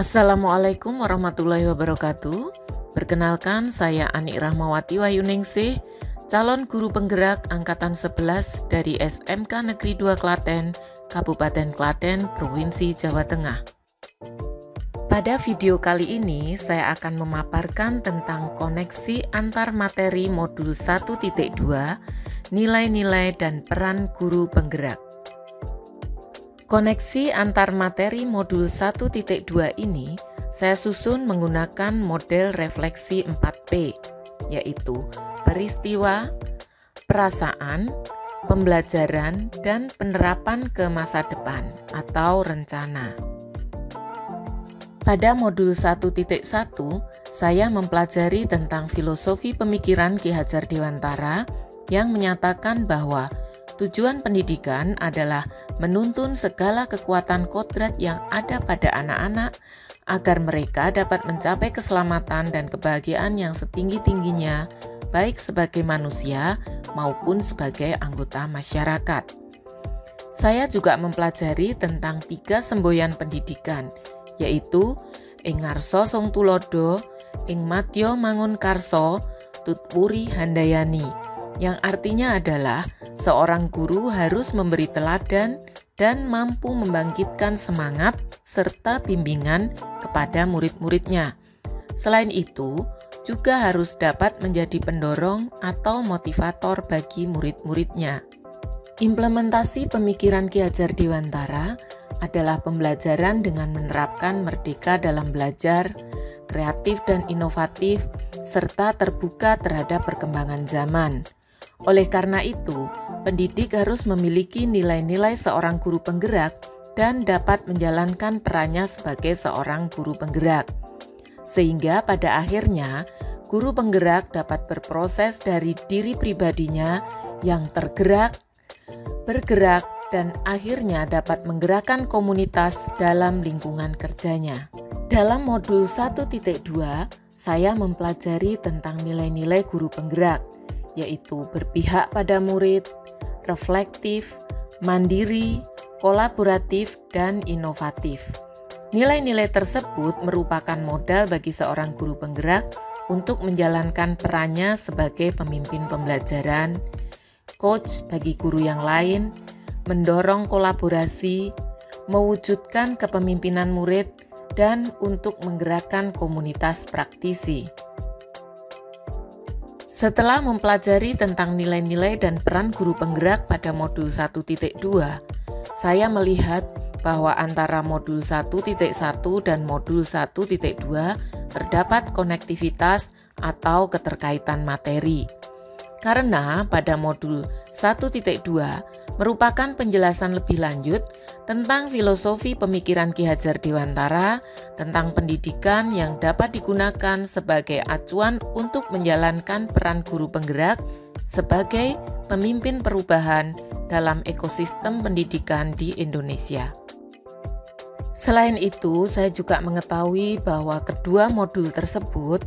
Assalamualaikum warahmatullahi wabarakatuh. Perkenalkan, saya Anik Rahmawati Wahyuningsih, calon guru penggerak Angkatan 11 dari SMK Negeri 2 Klaten, Kabupaten Klaten, Provinsi Jawa Tengah. Pada video kali ini, saya akan memaparkan tentang koneksi antar materi modul 1.2, nilai-nilai dan peran guru penggerak. Koneksi antar materi modul 1.2 ini saya susun menggunakan model refleksi 4P, yaitu peristiwa, perasaan, pembelajaran, dan penerapan ke masa depan atau rencana. Pada modul 1.1, saya mempelajari tentang filosofi pemikiran Ki Hajar Dewantara yang menyatakan bahwa tujuan pendidikan adalah menuntun segala kekuatan kodrat yang ada pada anak-anak agar mereka dapat mencapai keselamatan dan kebahagiaan yang setinggi-tingginya, baik sebagai manusia maupun sebagai anggota masyarakat. Saya juga mempelajari tentang 3 semboyan pendidikan, yaitu ing ngarsa sung tulodo, ing madya mangun karso, tutwuri handayani, yang artinya adalah seorang guru harus memberi teladan dan mampu membangkitkan semangat serta bimbingan kepada murid-muridnya. Selain itu, juga harus dapat menjadi pendorong atau motivator bagi murid-muridnya. Implementasi pemikiran Ki Hajar Dewantara adalah pembelajaran dengan menerapkan merdeka dalam belajar, kreatif dan inovatif, serta terbuka terhadap perkembangan zaman. Oleh karena itu, pendidik harus memiliki nilai-nilai seorang guru penggerak dan dapat menjalankan perannya sebagai seorang guru penggerak. Sehingga pada akhirnya, guru penggerak dapat berproses dari diri pribadinya yang tergerak, bergerak, dan akhirnya dapat menggerakkan komunitas dalam lingkungan kerjanya. Dalam modul 1.2, saya mempelajari tentang nilai-nilai guru penggerak, yaitu berpihak pada murid, reflektif, mandiri, kolaboratif, dan inovatif. Nilai-nilai tersebut merupakan modal bagi seorang guru penggerak untuk menjalankan perannya sebagai pemimpin pembelajaran, coach bagi guru yang lain, mendorong kolaborasi, mewujudkan kepemimpinan murid, dan untuk menggerakkan komunitas praktisi. Setelah mempelajari tentang nilai-nilai dan peran guru penggerak pada modul 1.2, saya melihat bahwa antara modul 1.1 dan modul 1.2 terdapat konektivitas atau keterkaitan materi. Karena pada modul 1.2 merupakan penjelasan lebih lanjut tentang filosofi pemikiran Ki Hajar Dewantara tentang pendidikan yang dapat digunakan sebagai acuan untuk menjalankan peran guru penggerak sebagai pemimpin perubahan dalam ekosistem pendidikan di Indonesia. Selain itu, saya juga mengetahui bahwa kedua modul tersebut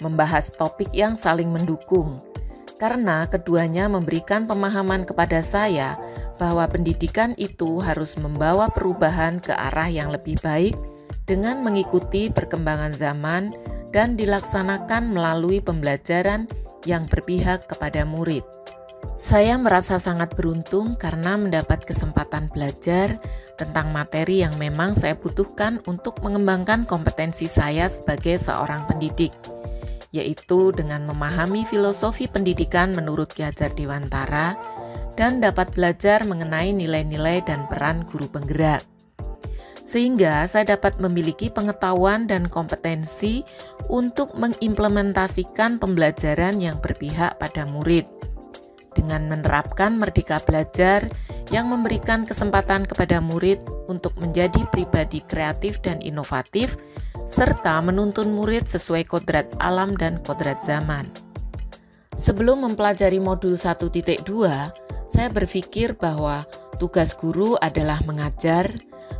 membahas topik yang saling mendukung, karena keduanya memberikan pemahaman kepada saya bahwa pendidikan itu harus membawa perubahan ke arah yang lebih baik dengan mengikuti perkembangan zaman dan dilaksanakan melalui pembelajaran yang berpihak kepada murid. Saya merasa sangat beruntung karena mendapat kesempatan belajar tentang materi yang memang saya butuhkan untuk mengembangkan kompetensi saya sebagai seorang pendidik, yaitu dengan memahami filosofi pendidikan menurut Ki Hajar Dewantara dan dapat belajar mengenai nilai-nilai dan peran guru penggerak. Sehingga saya dapat memiliki pengetahuan dan kompetensi untuk mengimplementasikan pembelajaran yang berpihak pada murid, dengan menerapkan merdeka belajar yang memberikan kesempatan kepada murid untuk menjadi pribadi kreatif dan inovatif, serta menuntun murid sesuai kodrat alam dan kodrat zaman. Sebelum mempelajari modul 1.2, saya berpikir bahwa tugas guru adalah mengajar,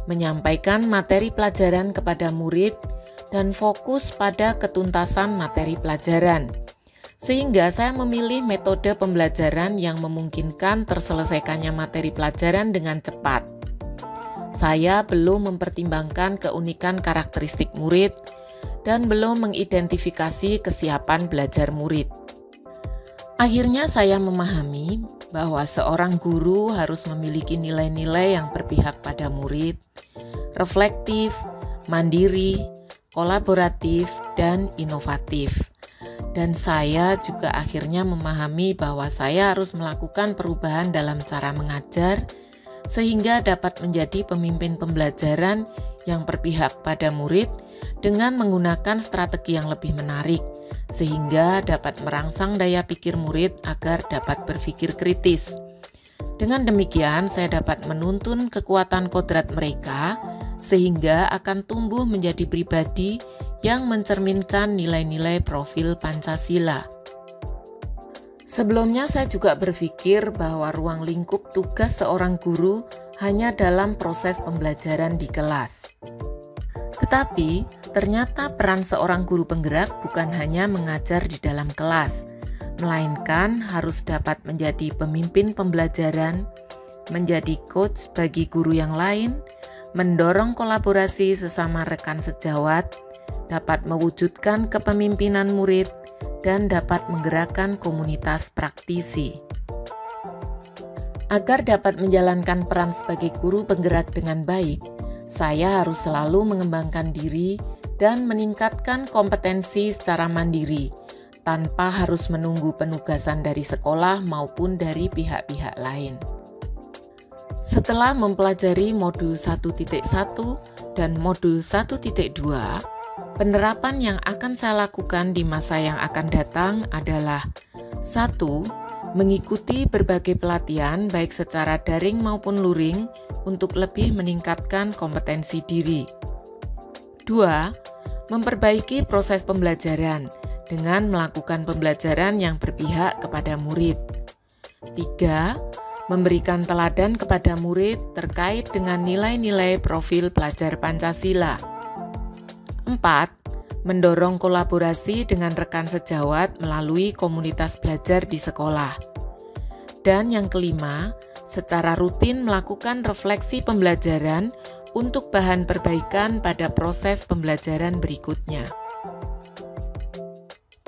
menyampaikan materi pelajaran kepada murid, dan fokus pada ketuntasan materi pelajaran. Sehingga saya memilih metode pembelajaran yang memungkinkan terselesaikannya materi pelajaran dengan cepat. Saya belum mempertimbangkan keunikan karakteristik murid dan belum mengidentifikasi kesiapan belajar murid. Akhirnya saya memahami bahwa seorang guru harus memiliki nilai-nilai yang berpihak pada murid, reflektif, mandiri, kolaboratif, dan inovatif. Dan saya juga akhirnya memahami bahwa saya harus melakukan perubahan dalam cara mengajar sehingga dapat menjadi pemimpin pembelajaran yang berpihak pada murid dengan menggunakan strategi yang lebih menarik, sehingga dapat merangsang daya pikir murid agar dapat berpikir kritis. Dengan demikian, saya dapat menuntun kekuatan kodrat mereka, sehingga akan tumbuh menjadi pribadi yang mencerminkan nilai-nilai profil Pancasila. Sebelumnya saya juga berpikir bahwa ruang lingkup tugas seorang guru hanya dalam proses pembelajaran di kelas. Tetapi, ternyata peran seorang guru penggerak bukan hanya mengajar di dalam kelas, melainkan harus dapat menjadi pemimpin pembelajaran, menjadi coach bagi guru yang lain, mendorong kolaborasi sesama rekan sejawat, dapat mewujudkan kepemimpinan murid, dan dapat menggerakkan komunitas praktisi. Agar dapat menjalankan peran sebagai guru penggerak dengan baik, saya harus selalu mengembangkan diri dan meningkatkan kompetensi secara mandiri, tanpa harus menunggu penugasan dari sekolah maupun dari pihak-pihak lain. Setelah mempelajari modul 1.1 dan modul 1.2, penerapan yang akan saya lakukan di masa yang akan datang adalah 1. Mengikuti berbagai pelatihan baik secara daring maupun luring untuk lebih meningkatkan kompetensi diri. 2. Memperbaiki proses pembelajaran dengan melakukan pembelajaran yang berpihak kepada murid. 3. Memberikan teladan kepada murid terkait dengan nilai-nilai profil pelajar Pancasila. 4. Mendorong kolaborasi dengan rekan sejawat melalui komunitas belajar di sekolah. Dan yang kelima, secara rutin melakukan refleksi pembelajaran untuk bahan perbaikan pada proses pembelajaran berikutnya.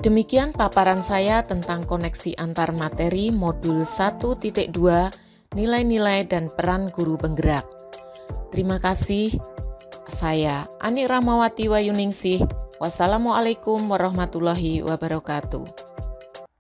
Demikian paparan saya tentang koneksi antar materi modul 1.2, nilai-nilai dan peran guru penggerak. Terima kasih. Saya Ani Rahmawati Wayuningsih. Wassalamualaikum warahmatullahi wabarakatuh.